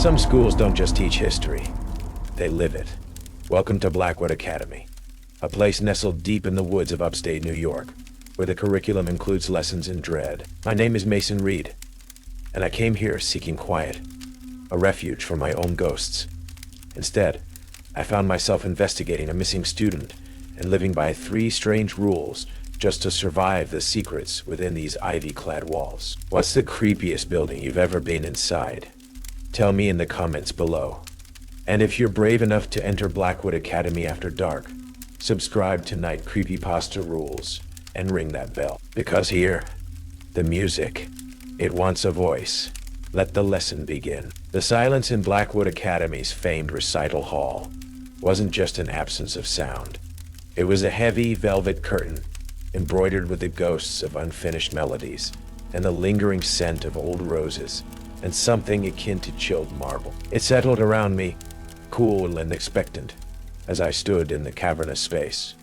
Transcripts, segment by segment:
Some schools don't just teach history, they live it. Welcome to Blackwood Academy, a place nestled deep in the woods of upstate New York, where the curriculum includes lessons in dread. My name is Mason Reed, and I came here seeking quiet, a refuge from my own ghosts. Instead, I found myself investigating a missing student and living by 3 strange rules just to survive the secrets within these ivy-clad walls. What's the creepiest building you've ever been inside? Tell me in the comments below. And if you're brave enough to enter Blackwood Academy after dark, subscribe to Night Creepypasta Rules and ring that bell. Because here, the music, it wants a voice. Let the lesson begin. The silence in Blackwood Academy's famed recital hall wasn't just an absence of sound. It was a heavy velvet curtain embroidered with the ghosts of unfinished melodies and the lingering scent of old roses and something akin to chilled marble. It settled around me, cool and expectant, as I stood in the cavernous space,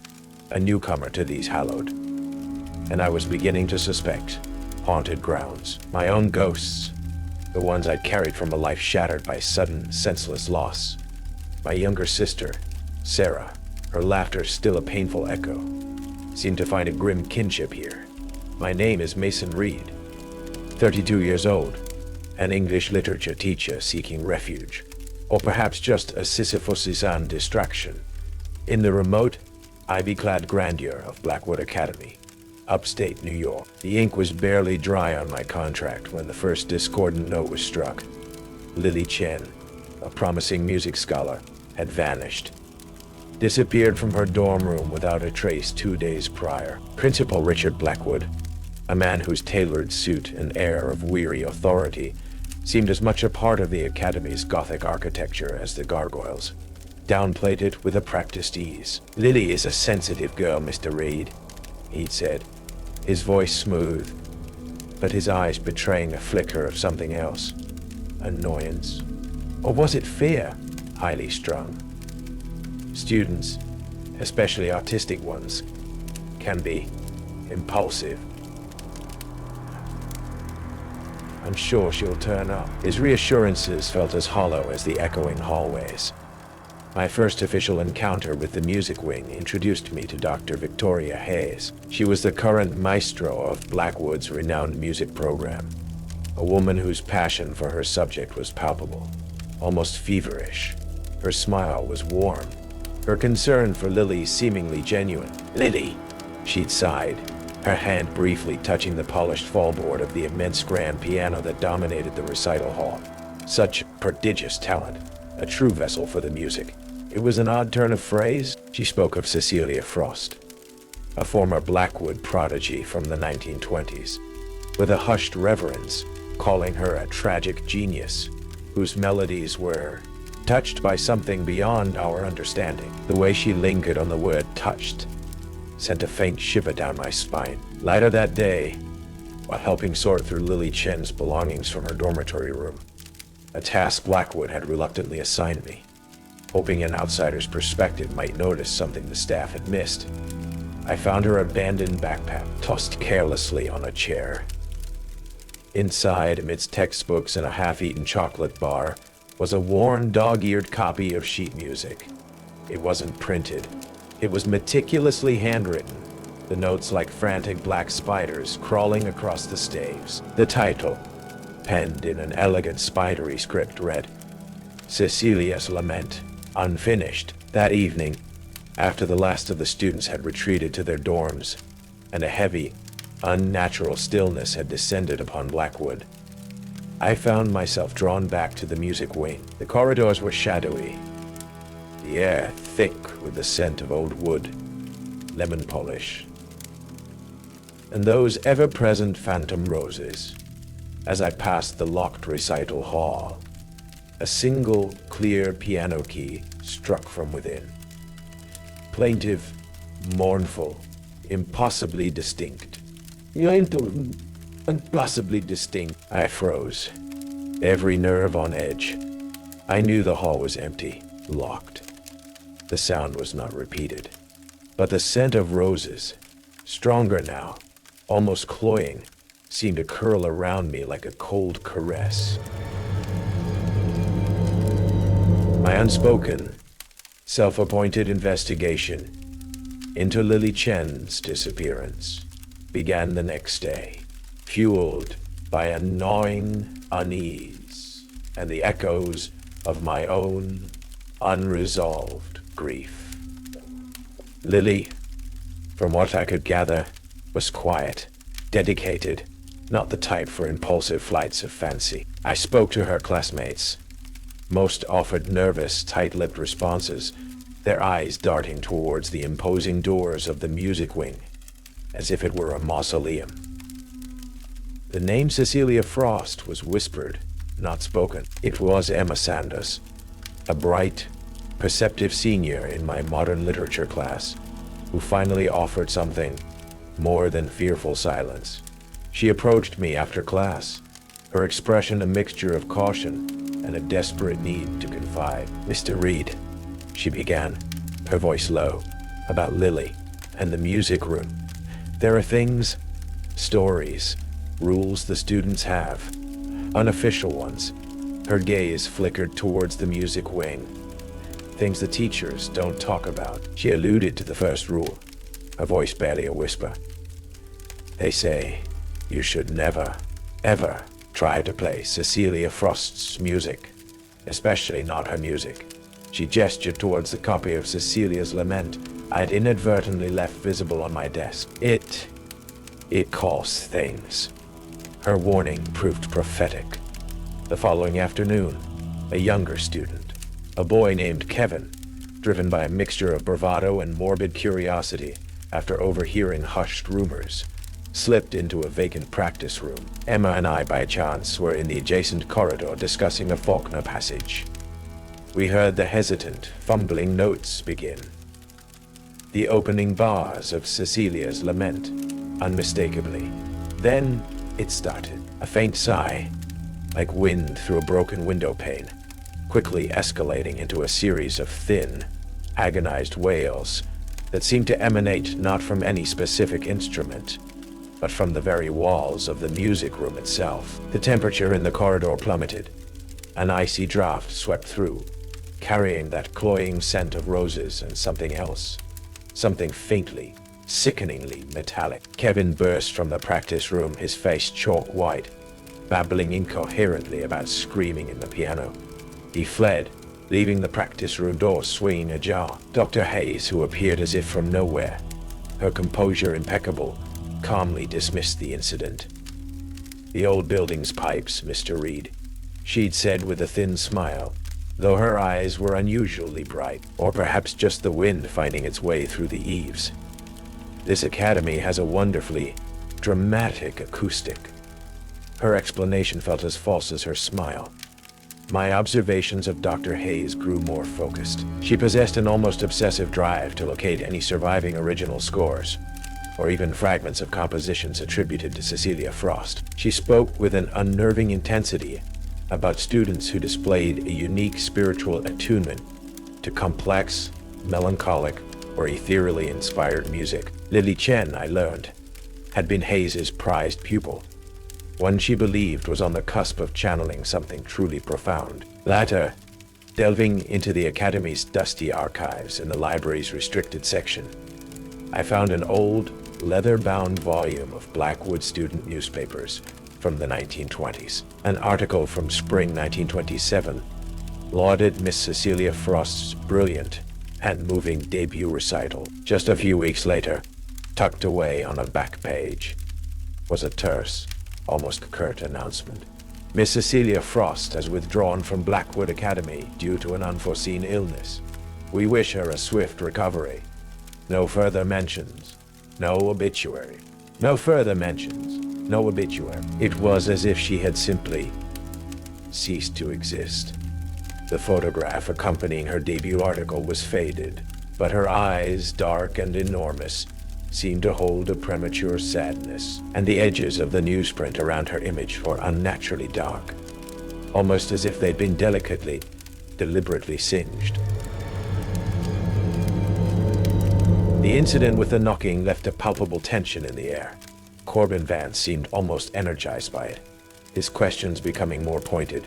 a newcomer to these hallowed, and I was beginning to suspect haunted grounds. My own ghosts, the ones I'd carried from a life shattered by sudden, senseless loss. My younger sister, Sarah, her laughter still a painful echo, seemed to find a grim kinship here. My name is Mason Reed, 32 years old, an English literature teacher seeking refuge, or perhaps just a Sisyphus's distraction, in the remote, ivy-clad grandeur of Blackwood Academy, upstate New York. The ink was barely dry on my contract when the first discordant note was struck. Lily Chen, a promising music scholar, had vanished. Disappeared from her dorm room without a trace 2 days prior. Principal Richard Blackwood, a man whose tailored suit and air of weary authority seemed as much a part of the Academy's Gothic architecture as the gargoyles, downplayed it with a practiced ease. "Lily is a sensitive girl, Mr. Reed," he'd said, his voice smooth, but his eyes betraying a flicker of something else. Annoyance? Or was it fear? Highly strung. Students, especially autistic ones, can be impulsive. "I'm sure she'll turn up." His reassurances felt as hollow as the echoing hallways. My first official encounter with the music wing introduced me to Dr. Victoria Hayes. She was the current maestro of Blackwood's renowned music program, a woman whose passion for her subject was palpable, almost feverish. Her smile was warm, her concern for Lily seemingly genuine. "Lily," she'd sighed, her hand briefly touching the polished fallboard of the immense grand piano that dominated the recital hall. Such prodigious talent, a true vessel for the music. It was an odd turn of phrase. She spoke of Cecilia Frost, a former Blackwood prodigy from the 1920s, with a hushed reverence, calling her a tragic genius, whose melodies were touched by something beyond our understanding. The way she lingered on the word touched sent a faint shiver down my spine. Later that day, while helping sort through Lily Chen's belongings from her dormitory room, a task Blackwood had reluctantly assigned me, hoping an outsider's perspective might notice something the staff had missed, I found her abandoned backpack tossed carelessly on a chair. Inside, amidst textbooks and a half-eaten chocolate bar, was a worn, dog-eared copy of sheet music. It wasn't printed. It was meticulously handwritten, the notes like frantic black spiders crawling across the staves. The title, penned in an elegant spidery script, read, "Cecilia's Lament, Unfinished." That evening, after the last of the students had retreated to their dorms, and a heavy, unnatural stillness had descended upon Blackwood, I found myself drawn back to the music wing. The corridors were shadowy, the air thick with the scent of old wood, lemon polish, and those ever-present phantom roses. As I passed the locked recital hall, a single, clear piano key struck from within. Plaintive, mournful, impossibly distinct. Impossibly distinct. I froze, every nerve on edge. I knew the hall was empty, locked. The sound was not repeated, but the scent of roses, stronger now, almost cloying, seemed to curl around me like a cold caress. My unspoken, self-appointed investigation into Lily Chen's disappearance began the next day, fueled by a gnawing unease and the echoes of my own unresolved grief. Lily, from what I could gather, was quiet, dedicated, not the type for impulsive flights of fancy. I spoke to her classmates. Most offered nervous, tight-lipped responses, their eyes darting towards the imposing doors of the music wing, as if it were a mausoleum. The name Cecilia Frost was whispered, not spoken. It was Emma Sanders, a bright, perceptive senior in my modern literature class, who finally offered something more than fearful silence. She approached me after class, her expression a mixture of caution and a desperate need to confide. "Mr. Reed," she began, her voice low, "about Lily and the music room. There are things, stories, rules the students have, unofficial ones." Her gaze flickered towards the music wing. "Things the teachers don't talk about." She alluded to the first rule, her voice barely a whisper. "They say you should never, ever try to play Cecilia Frost's music, especially not her music." She gestured towards the copy of Cecilia's Lament I'd inadvertently left visible on my desk. It costs things." Her warning proved prophetic. The following afternoon, a younger student, a boy named Kevin, driven by a mixture of bravado and morbid curiosity after overhearing hushed rumors, slipped into a vacant practice room. Emma and I, by chance, were in the adjacent corridor discussing a Faulkner passage. We heard the hesitant, fumbling notes begin. The opening bars of Cecilia's Lament, unmistakably. Then it started, a faint sigh, like wind through a broken window pane, quickly escalating into a series of thin, agonized wails that seemed to emanate not from any specific instrument, but from the very walls of the music room itself. The temperature in the corridor plummeted. An icy draft swept through, carrying that cloying scent of roses and something else, something faintly, sickeningly metallic. Kevin burst from the practice room, his face chalk white, babbling incoherently about screaming in the piano. He fled, leaving the practice room door swinging ajar. Dr. Hayes, who appeared as if from nowhere, her composure impeccable, calmly dismissed the incident. "The old building's pipes, Mr. Reed," she'd said with a thin smile, though her eyes were unusually bright, or perhaps just the wind finding its way through the eaves. "This academy has a wonderfully dramatic acoustic." Her explanation felt as false as her smile. My observations of Dr. Hayes grew more focused. She possessed an almost obsessive drive to locate any surviving original scores, or even fragments of compositions attributed to Cecilia Frost. She spoke with an unnerving intensity about students who displayed a unique spiritual attunement to complex, melancholic, or ethereally inspired music. Lily Chen, I learned, had been Hayes's prized pupil, one she believed was on the cusp of channeling something truly profound. Later, delving into the Academy's dusty archives in the library's restricted section, I found an old, leather-bound volume of Blackwood student newspapers from the 1920s. An article from spring 1927 lauded Miss Cecilia Frost's brilliant and moving debut recital. Just a few weeks later, tucked away on a back page, was a terse, almost curt announcement. Miss Cecilia Frost has withdrawn from Blackwood Academy due to an unforeseen illness. We wish her a swift recovery. No further mentions. No obituary. No further mentions. No obituary. It was as if she had simply ceased to exist. The photograph accompanying her debut article was faded, but her eyes, dark and enormous, seemed to hold a premature sadness, and the edges of the newsprint around her image were unnaturally dark, almost as if they'd been deliberately singed. The incident with the knocking left a palpable tension in the air. Corbin Vance seemed almost energized by it, his questions becoming more pointed,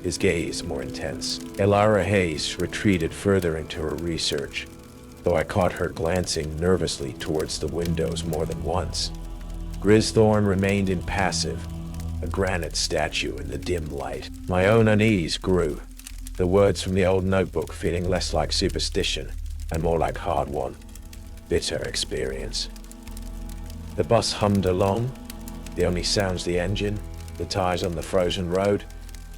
his gaze more intense. Elara Hayes retreated further into her research, though I caught her glancing nervously towards the windows more than once. Grizz Thorn remained impassive, a granite statue in the dim light. My own unease grew, the words from the old notebook feeling less like superstition and more like hard-won, bitter experience. The bus hummed along, the only sounds the engine, the tires on the frozen road,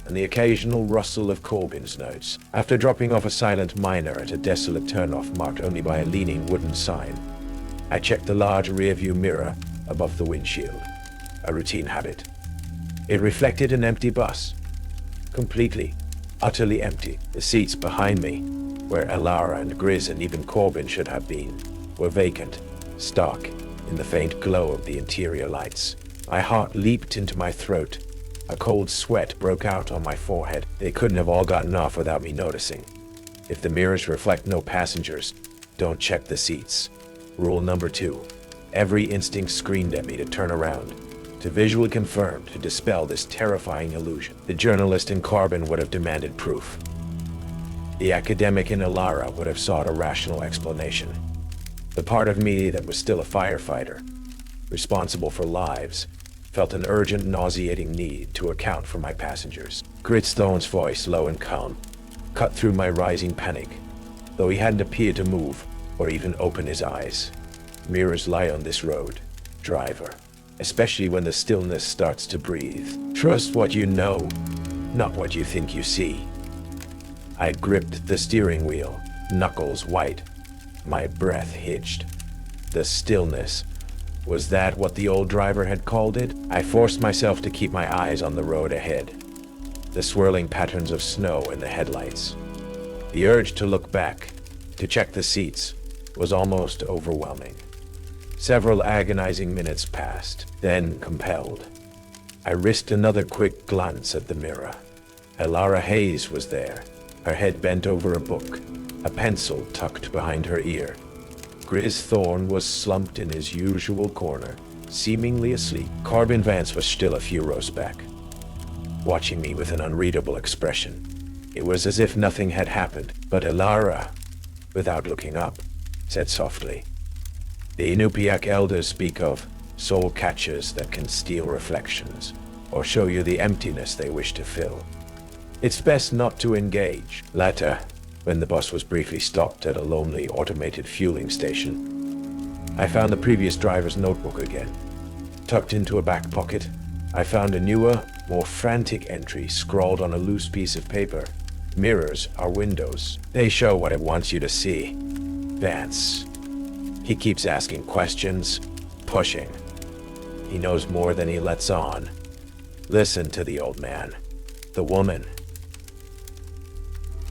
and the occasional rustle of Corbin's notes. After dropping off a silent miner at a desolate turnoff marked only by a leaning wooden sign, I checked the large rearview mirror above the windshield, a routine habit. It reflected an empty bus, completely, utterly empty. The seats behind me, where Elara and Grizz and even Corbin should have been, were vacant, stark, in the faint glow of the interior lights. My heart leaped into my throat. A cold sweat broke out on my forehead. They couldn't have all gotten off without me noticing. If the mirrors reflect no passengers, don't check the seats. Rule number 2. Every instinct screamed at me to turn around, to visually confirm, to dispel this terrifying illusion. The journalist in Corbin would have demanded proof. The academic in Elara would have sought a rational explanation. The part of me that was still a firefighter, responsible for lives, felt an urgent, nauseating need to account for my passengers. Gritstone's voice, low and calm, cut through my rising panic, though he hadn't appeared to move or even open his eyes. Mirrors lie on this road, driver, especially when the stillness starts to breathe. Trust what you know, not what you think you see. I gripped the steering wheel, knuckles white, my breath hitched. The stillness. Was that what the old driver had called it? I forced myself to keep my eyes on the road ahead, the swirling patterns of snow in the headlights. The urge to look back, to check the seats, was almost overwhelming. Several agonizing minutes passed, then, compelled, I risked another quick glance at the mirror. Elara Hayes was there, her head bent over a book, a pencil tucked behind her ear. Grizz Thorn was slumped in his usual corner, seemingly asleep. Corbin Vance was still a few rows back, watching me with an unreadable expression. It was as if nothing had happened, but Elara, without looking up, said softly, "The Inupiaq elders speak of soul catchers that can steal reflections, or show you the emptiness they wish to fill. It's best not to engage." Later, when the bus was briefly stopped at a lonely automated fueling station, I found the previous driver's notebook again. Tucked into a back pocket, I found a newer, more frantic entry scrawled on a loose piece of paper. "Mirrors are windows. They show what it wants you to see. Vance. He keeps asking questions, pushing. He knows more than he lets on. Listen to the old man. The woman.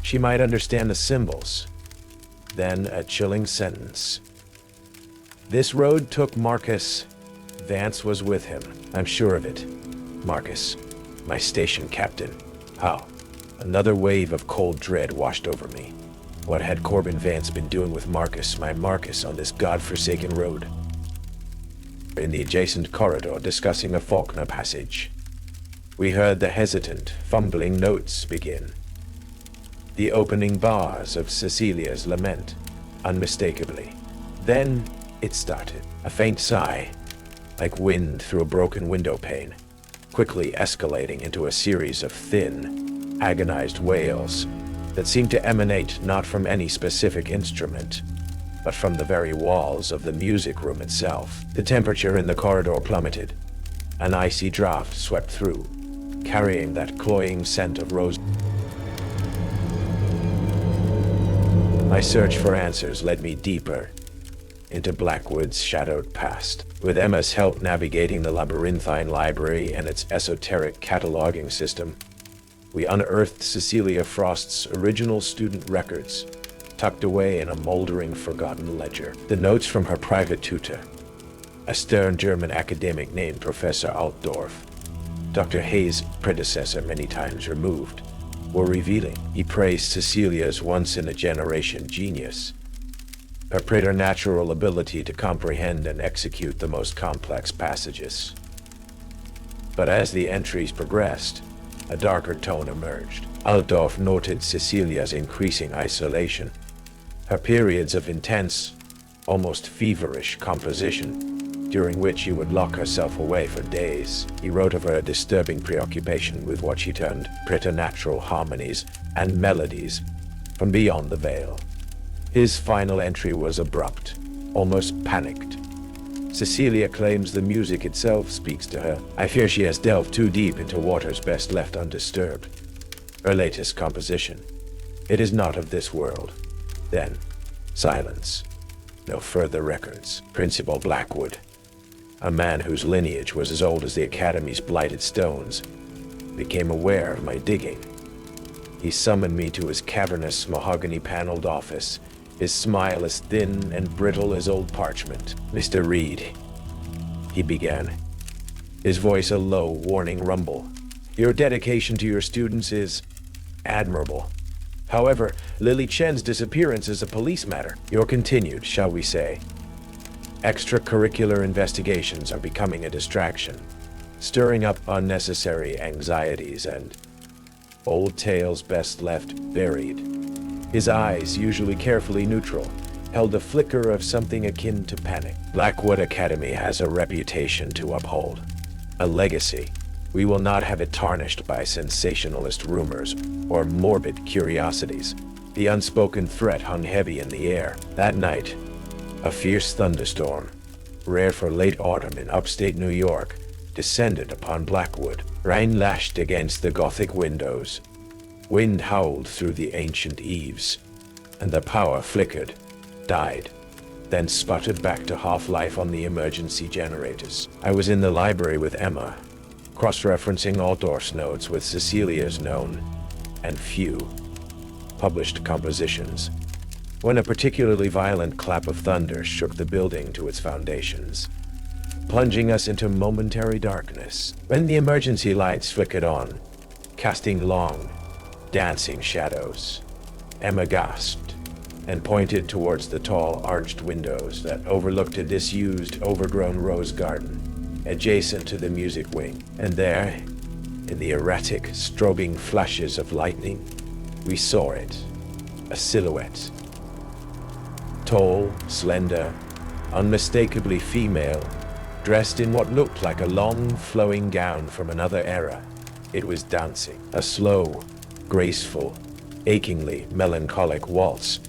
She might understand the symbols." Then a chilling sentence. "This road took Marcus. Vance was with him. I'm sure of it. Marcus, my station captain." How? Another wave of cold dread washed over me. What had Corbin Vance been doing with Marcus, my Marcus, on this godforsaken road? In the adjacent corridor, discussing a Faulkner passage, we heard the hesitant, fumbling notes begin. The opening bars of Cecilia's lament, unmistakably. Then it started. A faint sigh, like wind through a broken window pane, quickly escalating into a series of thin, agonized wails that seemed to emanate not from any specific instrument, but from the very walls of the music room itself. The temperature in the corridor plummeted. An icy draft swept through, carrying that cloying scent of rose. My search for answers led me deeper into Blackwood's shadowed past. With Emma's help navigating the labyrinthine library and its esoteric cataloging system, we unearthed Cecilia Frost's original student records, tucked away in a moldering, forgotten ledger. The notes from her private tutor, a stern German academic named Professor Altdorf, Dr. Hayes' predecessor many times removed, were revealing. He praised Cecilia's once-in-a-generation genius, her preternatural ability to comprehend and execute the most complex passages. But as the entries progressed, a darker tone emerged. Altdorf noted Cecilia's increasing isolation, her periods of intense, almost feverish composition, during which she would lock herself away for days. He wrote of her disturbing preoccupation with what she termed preternatural harmonies and melodies from beyond the veil. His final entry was abrupt, almost panicked. Cecilia claims the music itself speaks to her. I fear she has delved too deep into waters best left undisturbed. Her latest composition. It is not of this world. Then, silence. No further records. Principal Blackwood, a man whose lineage was as old as the Academy's blighted stones, became aware of my digging. He summoned me to his cavernous mahogany-paneled office, his smile as thin and brittle as old parchment. "Mr. Reed," he began, his voice a low, warning rumble. "Your dedication to your students is admirable. However, Lily Chen's disappearance is a police matter. Your continued, shall we say, extracurricular investigations are becoming a distraction, stirring up unnecessary anxieties and old tales best left buried." His eyes, usually carefully neutral, held a flicker of something akin to panic. "Blackwood Academy has a reputation to uphold, a legacy. We will not have it tarnished by sensationalist rumors or morbid curiosities." The unspoken threat hung heavy in the air. That night, a fierce thunderstorm, rare for late autumn in upstate New York, descended upon Blackwood. Rain lashed against the Gothic windows. Wind howled through the ancient eaves, and the power flickered, died, then sputtered back to half-life on the emergency generators. I was in the library with Emma, cross-referencing Altdorf's notes with Cecilia's known, and few, published compositions, when a particularly violent clap of thunder shook the building to its foundations, plunging us into momentary darkness. When the emergency lights flickered on, casting long, dancing shadows, Emma gasped and pointed towards the tall, arched windows that overlooked a disused, overgrown rose garden adjacent to the music wing. And there, in the erratic, strobing flashes of lightning, we saw it, a silhouette. Tall, slender, unmistakably female, dressed in what looked like a long, flowing gown from another era. It was dancing, a slow, graceful, achingly melancholic waltz,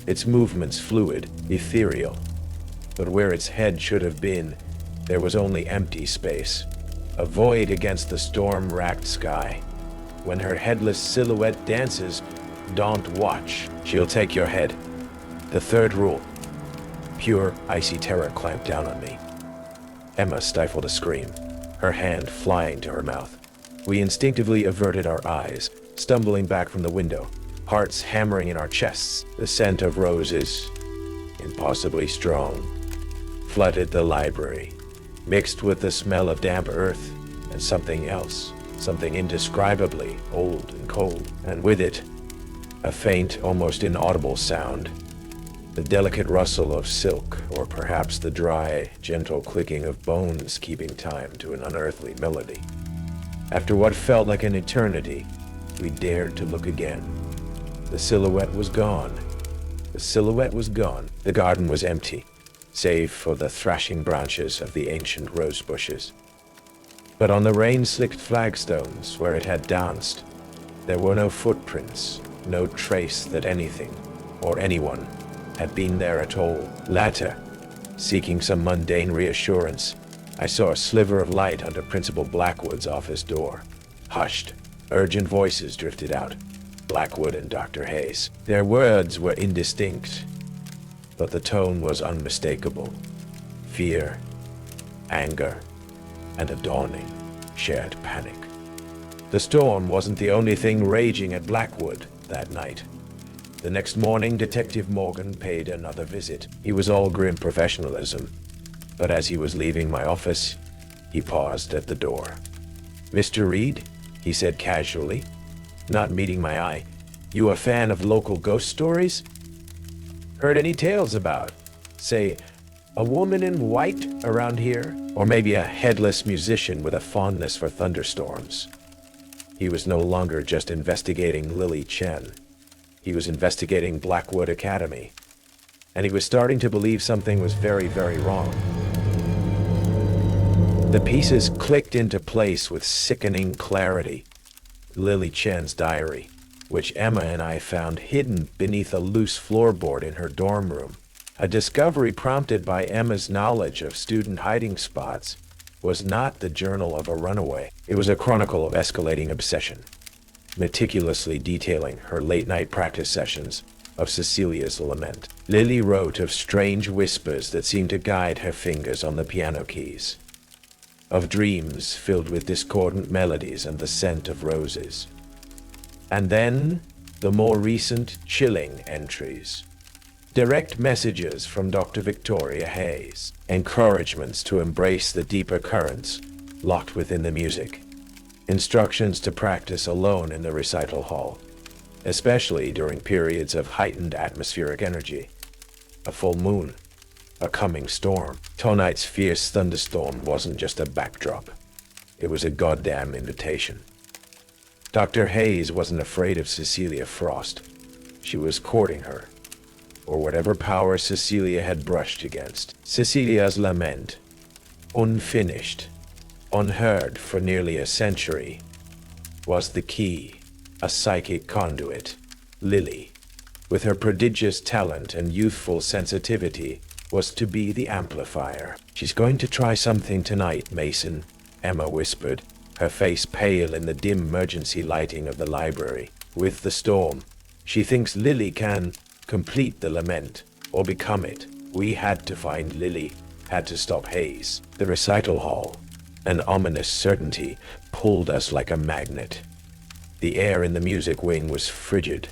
its movements fluid, ethereal. But where its head should have been, there was only empty space, a void against the storm-racked sky. When her headless silhouette dances, don't watch. She'll take your head. The third rule. Pure, icy terror clamped down on me. Emma stifled a scream, her hand flying to her mouth. We instinctively averted our eyes, stumbling back from the window, hearts hammering in our chests. The scent of roses, impossibly strong, flooded the library, mixed with the smell of damp earth and something else, something indescribably old and cold, and with it, a faint, almost inaudible sound, the delicate rustle of silk, or perhaps the dry, gentle clicking of bones keeping time to an unearthly melody. After what felt like an eternity, we dared to look again. The silhouette was gone. The silhouette was gone. The garden was empty, save for the thrashing branches of the ancient rose bushes. But on the rain-slicked flagstones where it had danced, there were no footprints, no trace that anything, or anyone, had been there at all. Later, seeking some mundane reassurance, I saw a sliver of light under Principal Blackwood's office door. Hushed, urgent voices drifted out. Blackwood and Dr. Hayes. Their words were indistinct, but the tone was unmistakable. Fear, anger, and a dawning, shared panic. The storm wasn't the only thing raging at Blackwood that night. The next morning, Detective Morgan paid another visit. He was all grim professionalism, but as he was leaving my office, he paused at the door. "Mr. Reed," he said casually, not meeting my eye, "you a fan of local ghost stories? Heard any tales about, say, a woman in white around here? Or maybe a headless musician with a fondness for thunderstorms?" He was no longer just investigating Lily Chen. He was investigating Blackwood Academy. And he was starting to believe something was very, very wrong. The pieces clicked into place with sickening clarity. Lily Chen's diary, which Emma and I found hidden beneath a loose floorboard in her dorm room. A discovery prompted by Emma's knowledge of student hiding spots, was not the journal of a runaway. It was a chronicle of escalating obsession, meticulously detailing her late-night practice sessions of Cecilia's lament. Lily wrote of strange whispers that seemed to guide her fingers on the piano keys, of dreams filled with discordant melodies and the scent of roses. And then, the more recent, chilling entries. Direct messages from Dr. Victoria Hayes, encouragements to embrace the deeper currents locked within the music, instructions to practice alone in the recital hall, especially during periods of heightened atmospheric energy. A full moon, a coming storm. Tonight's fierce thunderstorm wasn't just a backdrop. It was a goddamn invitation. Dr. Hayes wasn't afraid of Cecilia Frost. She was courting her, or whatever power Cecilia had brushed against. Cecilia's lament, unfinished, unheard for nearly a century, was the key, a psychic conduit. Lily, with her prodigious talent and youthful sensitivity, was to be the amplifier. "She's going to try something tonight, Mason," Emma whispered, her face pale in the dim emergency lighting of the library. "With the storm, she thinks Lily can complete the lament, or become it. We had to find Lily, had to stop Hayes." The recital hall, an ominous certainty, pulled us like a magnet. The air in the music wing was frigid,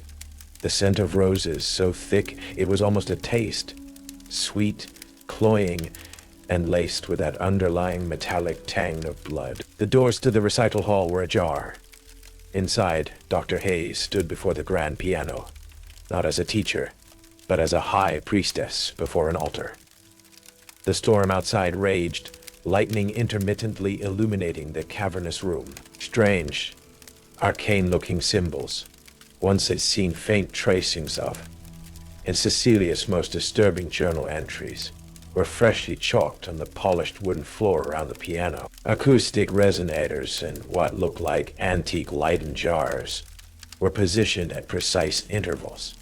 the scent of roses so thick it was almost a taste, sweet, cloying, and laced with that underlying metallic tang of blood. The doors to the recital hall were ajar. Inside, Dr. Hayes stood before the grand piano, not as a teacher, but as a high priestess before an altar. The storm outside raged, lightning intermittently illuminating the cavernous room. Strange, arcane-looking symbols, once I'd seen faint tracings of, in Cecilia's most disturbing journal entries, were freshly chalked on the polished wooden floor around the piano. Acoustic resonators and what looked like antique Leyden jars were positioned at precise intervals.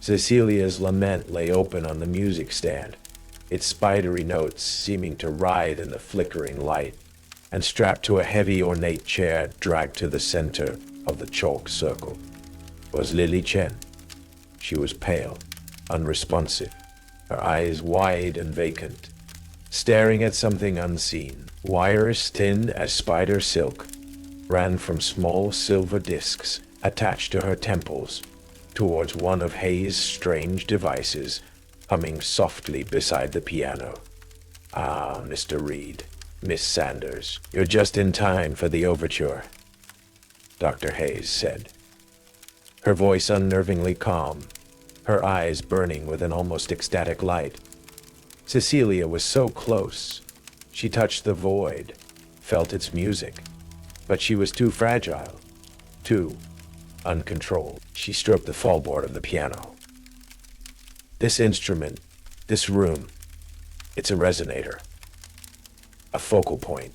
Cecilia's lament lay open on the music stand, its spidery notes seeming to writhe in the flickering light, and strapped to a heavy ornate chair dragged to the center of the chalk circle was Lily Chen. She was pale, unresponsive, her eyes wide and vacant, staring at something unseen. Wires thin as spider silk ran from small silver discs attached to her temples towards one of Hayes' strange devices humming softly beside the piano. "Ah, Mr. Reed, Miss Sanders, you're just in time for the overture," Dr. Hayes said, her voice unnervingly calm, her eyes burning with an almost ecstatic light. Cecilia was so close. She touched the void, felt its music, but she was too fragile, too uncontrolled. She stroked the fallboard of the piano. "This instrument, this room, it's a resonator, a focal point.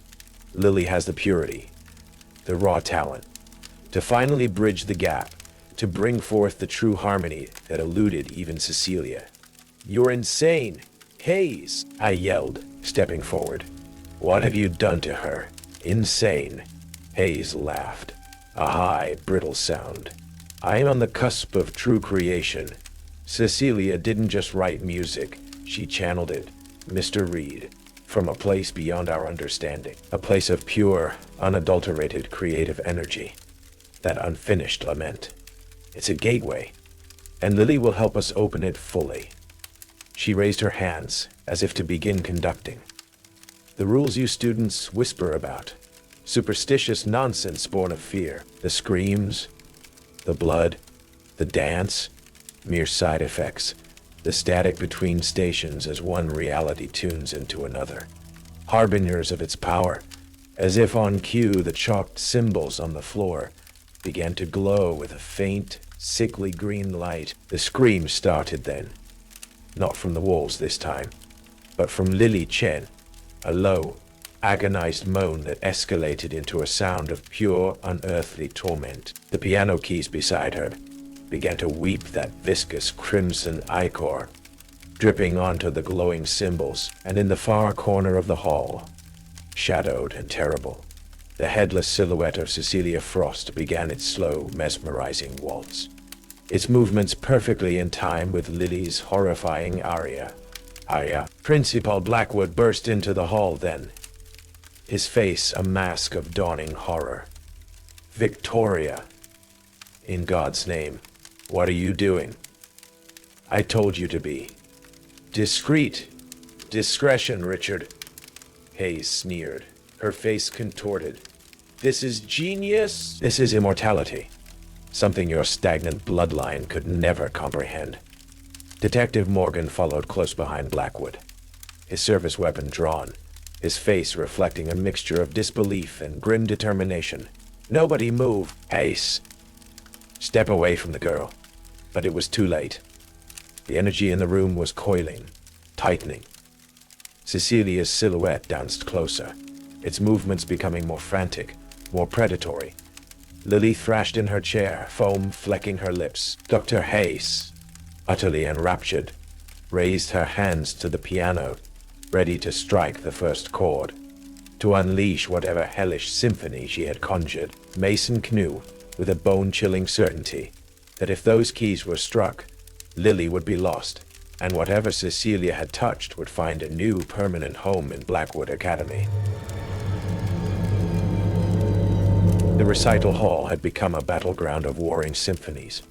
Lily has the purity, the raw talent, to finally bridge the gap, to bring forth the true harmony that eluded even Cecilia." "You're insane, Hayes," I yelled, stepping forward. "What have you done to her?" "Insane," Hayes laughed, a high, brittle sound. "I am on the cusp of true creation. Cecilia didn't just write music, she channeled it, Mr. Reed, from a place beyond our understanding, a place of pure, unadulterated creative energy. That unfinished lament. It's a gateway, and Lily will help us open it fully." She raised her hands as if to begin conducting. "The rules you students whisper about, superstitious nonsense born of fear, the screams, the blood, the dance, mere side effects, the static between stations as one reality tunes into another, harbingers of its power, As if on cue, the chalked symbols on the floor began to glow with a faint, sickly green light. The scream started then. Not from the walls this time, but from Lily Chen, a low, agonized moan that escalated into a sound of pure, unearthly torment. The piano keys beside her began to weep that viscous crimson ichor, dripping onto the glowing symbols, and in the far corner of the hall, shadowed and terrible, the headless silhouette of Cecilia Frost began its slow, mesmerizing waltz, its movements perfectly in time with Lily's horrifying aria. Principal Blackwood burst into the hall then, his face a mask of dawning horror. "Victoria, in God's name, what are you doing? I told you to be discreet. Discretion, Richard." Hayes sneered, her face contorted. "This is genius. This is immortality. Something your stagnant bloodline could never comprehend." Detective Morgan followed close behind Blackwood, his service weapon drawn, his face reflecting a mixture of disbelief and grim determination. "Nobody move, Hayes. Step away from the girl." But it was too late. The energy in the room was coiling, tightening. Cecilia's silhouette danced closer, its movements becoming more frantic, more predatory. Lily thrashed in her chair, foam flecking her lips. Dr. Hayes, utterly enraptured, raised her hands to the piano, ready to strike the first chord, to unleash whatever hellish symphony she had conjured. Mason knew, with a bone-chilling certainty, that if those keys were struck, Lily would be lost, and whatever Cecilia had touched would find a new permanent home in Blackwood Academy. The recital hall had become a battleground of warring symphonies.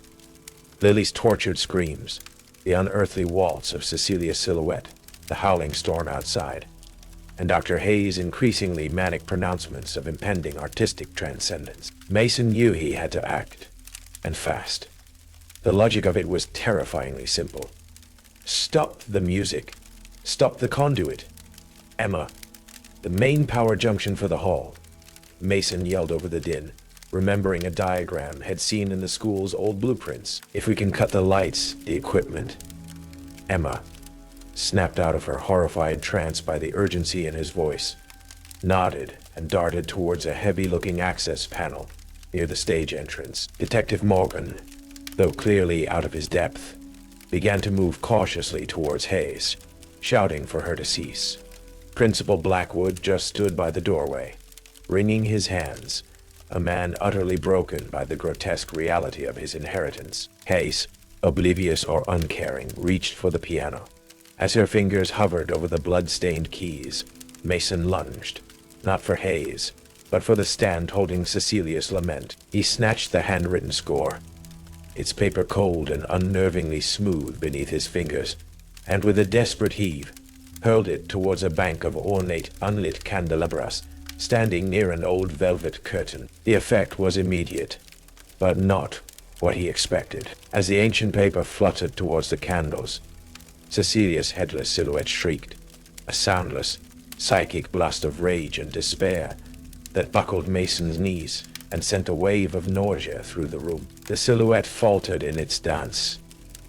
Lily's tortured screams, the unearthly waltz of Cecilia's silhouette, the howling storm outside, and Dr. Hayes' increasingly manic pronouncements of impending artistic transcendence. Mason knew he had to act, and fast. The logic of it was terrifyingly simple. Stop the music. Stop the conduit. Emma, the main power junction for the hall. Mason yelled over the din, remembering a diagram had seen in the school's old blueprints. If we can cut the lights, the equipment. Emma, snapped out of her horrified trance by the urgency in his voice, nodded and darted towards a heavy-looking access panel near the stage entrance. Detective Morgan, though clearly out of his depth, began to move cautiously towards Hayes, shouting for her to cease. Principal Blackwood just stood by the doorway, wringing his hands, a man utterly broken by the grotesque reality of his inheritance. Hayes, oblivious or uncaring, reached for the piano. As her fingers hovered over the blood-stained keys, Mason lunged, not for Hayes, but for the stand holding Cecilia's lament. He snatched the handwritten score, its paper cold and unnervingly smooth beneath his fingers, and with a desperate heave, hurled it towards a bank of ornate, unlit candelabras, standing near an old velvet curtain. The effect was immediate, but not what he expected. As the ancient paper fluttered towards the candles, Cecilia's headless silhouette shrieked, a soundless, psychic blast of rage and despair that buckled Mason's knees and sent a wave of nausea through the room. The silhouette faltered in its dance,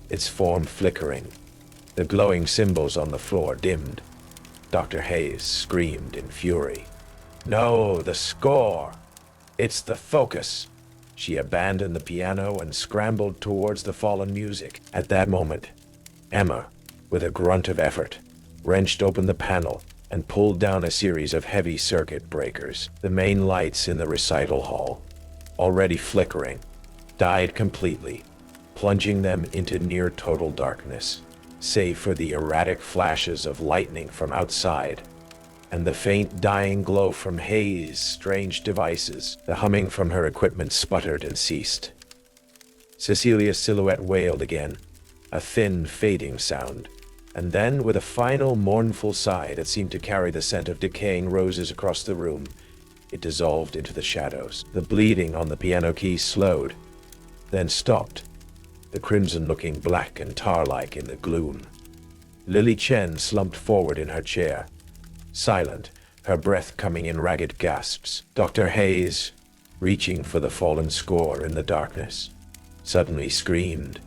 its form flickering. The glowing symbols on the floor dimmed. Dr. Hayes screamed in fury. "No, the score! It's the focus!" She abandoned the piano and scrambled towards the fallen music. At that moment, Emma, with a grunt of effort, wrenched open the panel and pulled down a series of heavy circuit breakers. The main lights in the recital hall, already flickering, died completely, plunging them into near-total darkness, save for the erratic flashes of lightning from outside and the faint dying glow from Hayes' strange devices. The humming from her equipment sputtered and ceased. Cecilia's silhouette wailed again, a thin, fading sound, and then, with a final mournful sigh that seemed to carry the scent of decaying roses across the room, it dissolved into the shadows. The bleeding on the piano keys slowed, then stopped, the crimson looking black and tar-like in the gloom. Lily Chen slumped forward in her chair, silent, her breath coming in ragged gasps. Dr. Hayes, reaching for the fallen score in the darkness, suddenly screamed,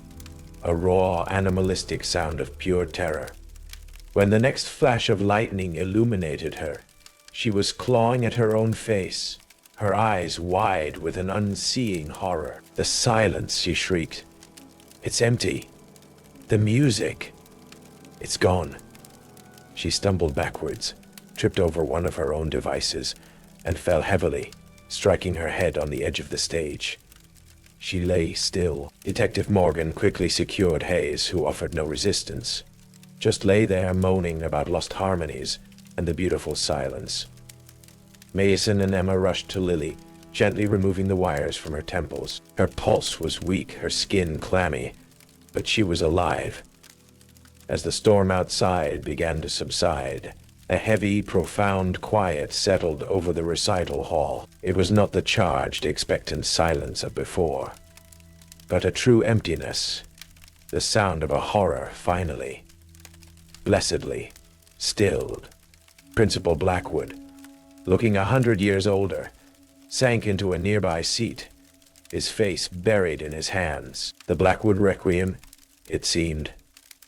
a raw, animalistic sound of pure terror. When the next flash of lightning illuminated her, she was clawing at her own face, her eyes wide with an unseeing horror. "The silence," she shrieked. "It's empty. The music. It's gone." She stumbled backwards, tripped over one of her own devices, and fell heavily, striking her head on the edge of the stage. She lay still. Detective Morgan quickly secured Hayes, who offered no resistance. Just lay there moaning about lost harmonies and the beautiful silence. Mason and Emma rushed to Lily, gently removing the wires from her temples. Her pulse was weak, her skin clammy, but she was alive. As the storm outside began to subside, a heavy, profound quiet settled over the recital hall. It was not the charged, expectant silence of before, but a true emptiness, the sound of a horror finally, blessedly, stilled. Principal Blackwood, looking 100 years older, sank into a nearby seat, his face buried in his hands. The Blackwood Requiem, it seemed,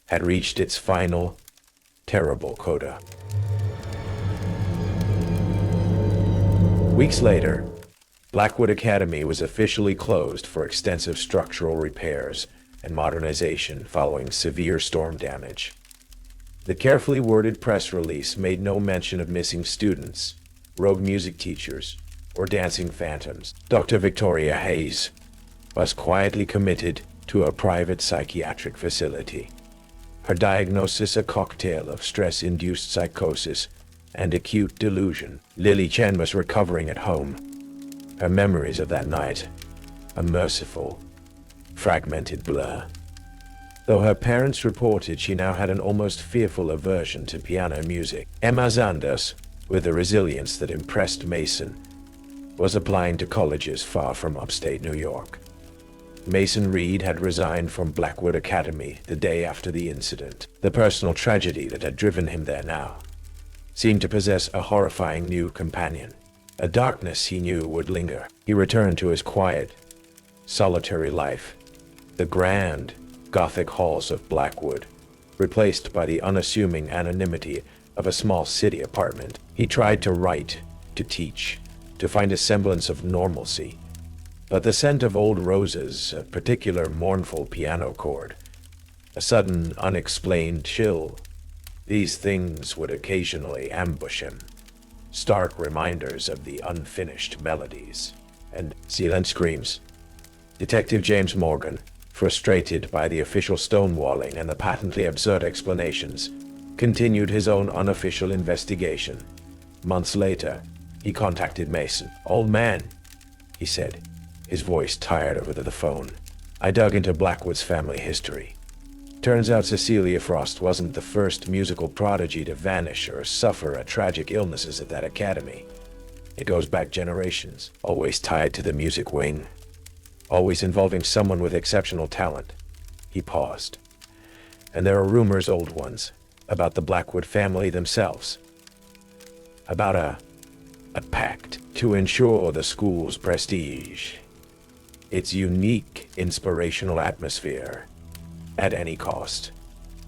had reached its final, terrible coda. Weeks later, Blackwood Academy was officially closed for extensive structural repairs and modernization following severe storm damage. The carefully worded press release made no mention of missing students, rogue music teachers, or dancing phantoms. Dr. Victoria Hayes was quietly committed to a private psychiatric facility. Her diagnosis a cocktail of stress-induced psychosis and acute delusion. Lily Chen was recovering at home. Her memories of that night, a merciful, fragmented blur. Though her parents reported she now had an almost fearful aversion to piano music, Emma Zanders, with a resilience that impressed Mason, was applying to colleges far from upstate New York. Mason Reed had resigned from Blackwood Academy the day after the incident. The personal tragedy that had driven him there now seemed to possess a horrifying new companion, a darkness he knew would linger. He returned to his quiet, solitary life, the grand, Gothic halls of Blackwood, replaced by the unassuming anonymity of a small city apartment. He tried to write, to teach, to find a semblance of normalcy, but the scent of old roses, a particular mournful piano chord, a sudden unexplained chill, these things would occasionally ambush him, stark reminders of the unfinished melodies and silent screams. Detective James Morgan, frustrated by the official stonewalling and the patently absurd explanations, continued his own unofficial investigation. Months later, he contacted Mason. "Old man," he said, his voice tired over the phone. "I dug into Blackwood's family history. Turns out Cecilia Frost wasn't the first musical prodigy to vanish or suffer a tragic illnesses at that academy. It goes back generations, always tied to the music wing, always involving someone with exceptional talent." He paused. "And there are rumors, old ones, about the Blackwood family themselves. About a pact to ensure the school's prestige, its unique inspirational atmosphere, at any cost."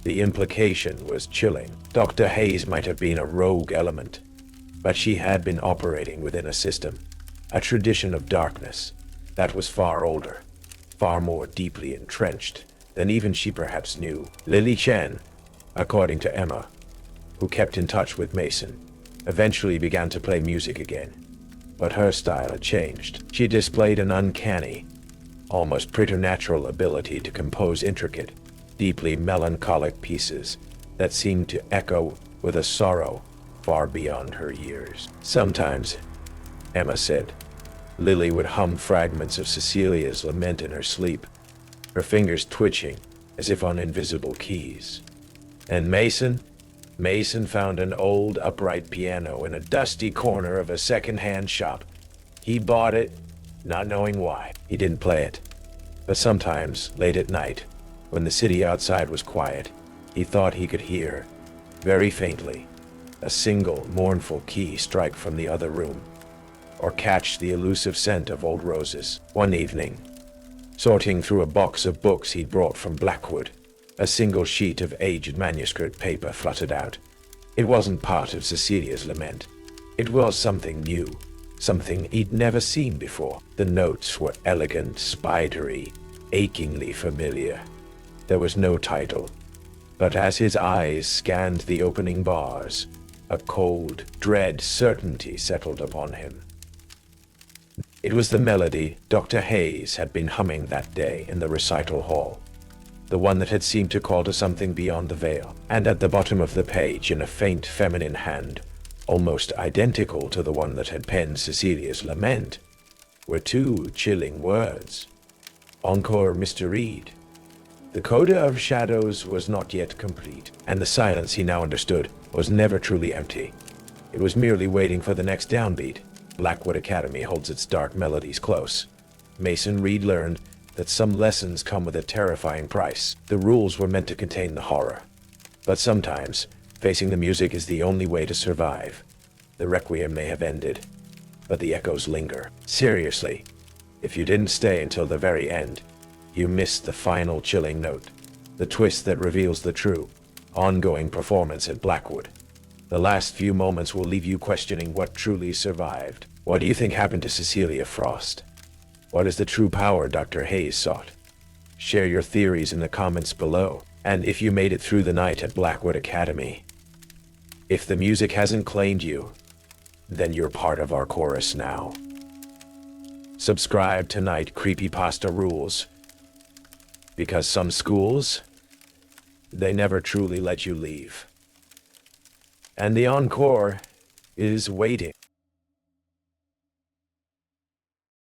The implication was chilling. Dr. Hayes might have been a rogue element, but she had been operating within a system, a tradition of darkness, that was far older, far more deeply entrenched than even she perhaps knew. Lily Chen, according to Emma, who kept in touch with Mason, eventually began to play music again, but her style had changed. She displayed an uncanny, almost preternatural ability to compose intricate, deeply melancholic pieces that seemed to echo with a sorrow far beyond her years. Sometimes, Emma said, Lily would hum fragments of Cecilia's lament in her sleep, her fingers twitching as if on invisible keys. And Mason found an old upright piano in a dusty corner of a second-hand shop. He bought it, not knowing why. He didn't play it, but sometimes, late at night, when the city outside was quiet, he thought he could hear, very faintly, a single mournful key strike from the other room, or catch the elusive scent of old roses. One evening, sorting through a box of books he'd brought from Blackwood, a single sheet of aged manuscript paper fluttered out. It wasn't part of Cecilia's lament. It was something new, something he'd never seen before. The notes were elegant, spidery, achingly familiar. There was no title, but as his eyes scanned the opening bars, a cold, dread certainty settled upon him. It was the melody Dr. Hayes had been humming that day in the recital hall, the one that had seemed to call to something beyond the veil. And at the bottom of the page, in a faint feminine hand, almost identical to the one that had penned Cecilia's lament, were two chilling words. Encore, Mr. Reed. The Coda of Shadows was not yet complete, and the silence, he now understood, was never truly empty. It was merely waiting for the next downbeat. Blackwood Academy holds its dark melodies close. Mason Reed learned that some lessons come with a terrifying price. The rules were meant to contain the horror, but sometimes facing the music is the only way to survive. The Requiem may have ended, but the echoes linger. Seriously, if you didn't stay until the very end, you missed the final chilling note, the twist that reveals the true, ongoing performance at Blackwood. The last few moments will leave you questioning what truly survived. What do you think happened to Cecilia Frost? What is the true power Dr. Hayes sought? Share your theories in the comments below. And if you made it through the night at Blackwood Academy, if the music hasn't claimed you, then you're part of our chorus now. Subscribe to Night Creepypasta Rules, because some schools, they never truly let you leave. And the encore is waiting.